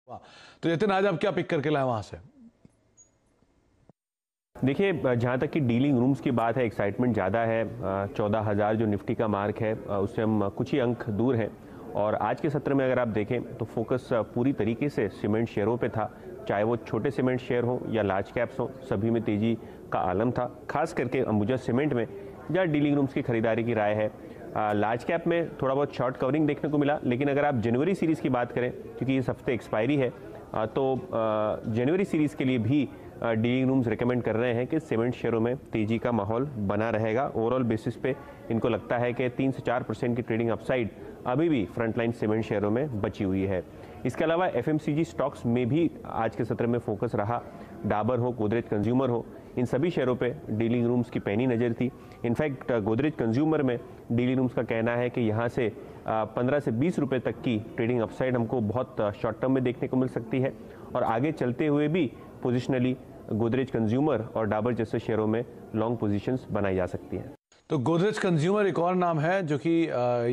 वाह। तो यतिन आज आप क्या पिक करके लाए वहां से? देखिए, जहाँ तक कि डीलिंग रूम्स की बात है, एक्साइटमेंट ज़्यादा है। 14,000 जो निफ्टी का मार्क है उससे हम कुछ ही अंक दूर हैं। और आज के सत्र में अगर आप देखें तो फोकस पूरी तरीके से सीमेंट शेयरों पे था, चाहे वो छोटे सीमेंट शेयर हों या लार्ज कैप्स हों, सभी में तेज़ी का आलम था। खास करके अंबुजा सीमेंट में जहाँ डीलिंग रूम्स की खरीदारी की राय है। लार्ज कैप में थोड़ा बहुत शॉर्ट कवरिंग देखने को मिला, लेकिन अगर आप जनवरी सीरीज़ की बात करें, क्योंकि इस हफ्ते एक्सपायरी है, तो जनवरी सीरीज़ के लिए भी डीलिंग रूम्स रिकमेंड कर रहे हैं कि सीमेंट शेयरों में तेज़ी का माहौल बना रहेगा। ओवरऑल बेसिस पे इनको लगता है कि 3 से 4% की ट्रेडिंग अपसाइड अभी भी फ्रंटलाइन सीमेंट शेयरों में बची हुई है। इसके अलावा एफएमसीजी स्टॉक्स में भी आज के सत्र में फोकस रहा। डाबर हो, गोदरेज कंज्यूमर हो, इन सभी शेयरों पे डीलिंग रूम्स की पैनी नज़र थी। इनफैक्ट गोदरेज कंज्यूमर में डीलिंग रूम्स का कहना है कि यहाँ से 15 से 20 रुपये तक की ट्रेडिंग अपसाइड हमको बहुत शॉर्ट टर्म में देखने को मिल सकती है, और आगे चलते हुए भी पोजिशनली गोदरेज कंज्यूमर और डाबर जैसे शेयरों में लॉन्ग पोजीशंस बनाई जा सकती हैं। तो गोदरेज कंज्यूमर एक और नाम है जो कि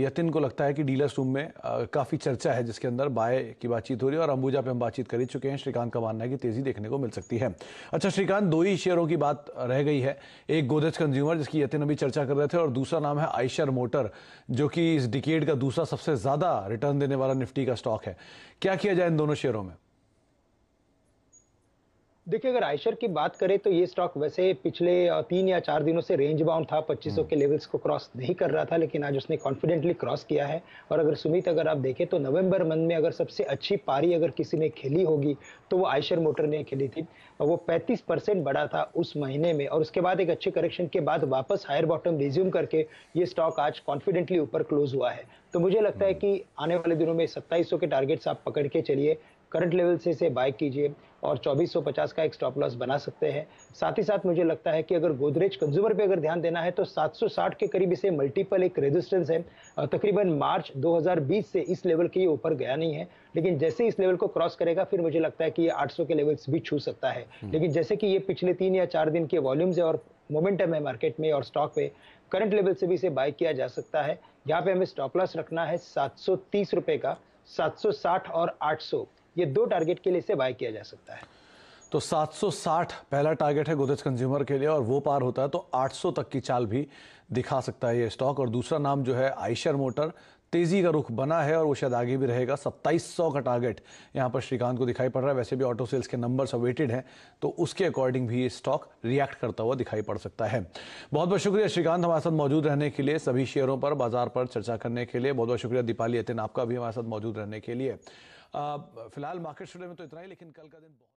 यतिन को लगता है कि डीलर्स रूम में काफ़ी चर्चा है, जिसके अंदर बाय की बातचीत हो रही है, और अंबुजा पे हम बातचीत कर ही चुके हैं। श्रीकांत का मानना है कि तेज़ी देखने को मिल सकती है। अच्छा श्रीकांत, दो ही शेयरों की बात रह गई है, एक गोदरेज कंज्यूमर जिसकी यतिन अभी चर्चा कर रहे थे, और दूसरा नाम है आइशर मोटर, जो कि इस डिकेड का दूसरा सबसे ज़्यादा रिटर्न देने वाला निफ्टी का स्टॉक है। क्या किया जाए इन दोनों शेयरों में? देखिए, अगर आयशर की बात करें तो ये स्टॉक वैसे पिछले 3 या 4 दिनों से रेंज बाउंड था, 2500 के लेवल्स को क्रॉस नहीं कर रहा था, लेकिन आज उसने कॉन्फिडेंटली क्रॉस किया है। और अगर सुमित, अगर आप देखें तो नवंबर मंथ में अगर सबसे अच्छी पारी अगर किसी ने खेली होगी तो वो आयशर मोटर ने खेली थी, और वो 35% बढ़ा था उस महीने में, और उसके बाद एक अच्छे करेक्शन के बाद वापस हायर बॉटम रिज्यूम करके ये स्टॉक आज कॉन्फिडेंटली ऊपर क्लोज हुआ है। तो मुझे लगता है कि आने वाले दिनों में 2700 के टारगेट्स आप पकड़ के चलिए, करंट लेवल से इसे बाय कीजिए, और 2450 का एक स्टॉप लॉस बना सकते हैं। साथ ही साथ मुझे लगता है कि अगर गोदरेज कंज्यूमर पे अगर ध्यान देना है तो 760 के करीब इसे मल्टीपल एक रेजिस्टेंस है। तकरीबन मार्च 2020 से इस लेवल के ये ऊपर गया नहीं है, लेकिन जैसे इस लेवल को क्रॉस करेगा फिर मुझे लगता है कि ये 800 के लेवल्स भी छू सकता है। लेकिन जैसे कि ये पिछले 3 या 4 दिन के वॉल्यूम्स है और मोमेंटम है मार्केट में और स्टॉक पे, करंट लेवल से भी इसे बाय किया जा सकता है। यहाँ पे हमें स्टॉप लॉस रखना है 730 रुपए का। 760 और 800, ये दो टारगेट के लिए इसे बाय किया जा सकता है। तो 760 पहला टारगेट है गोदरेज कंज्यूमर के लिए, और वो पार होता है तो 800 तक की चाल भी दिखा सकता है ये स्टॉक। और दूसरा नाम जो है आइशर मोटर, तेजी का रुख बना है और वो शायद आगे भी रहेगा। 2700 का टारगेट यहाँ पर श्रीकांत को दिखाई पड़ रहा है। वैसे भी ऑटो सेल्स के नंबर्स अवेटेड हैं, तो उसके अकॉर्डिंग भी ये स्टॉक रिएक्ट करता हुआ दिखाई पड़ सकता है। बहुत बहुत शुक्रिया श्रीकांत हमारे साथ मौजूद रहने के लिए, सभी शेयरों पर बाजार पर चर्चा करने के लिए। बहुत बहुत शुक्रिया दीपाली यतिन आपका भी हमारे साथ मौजूद रहने के लिए। फिलहाल मार्केट स्टूडियो में तो इतना ही, लेकिन कल का दिन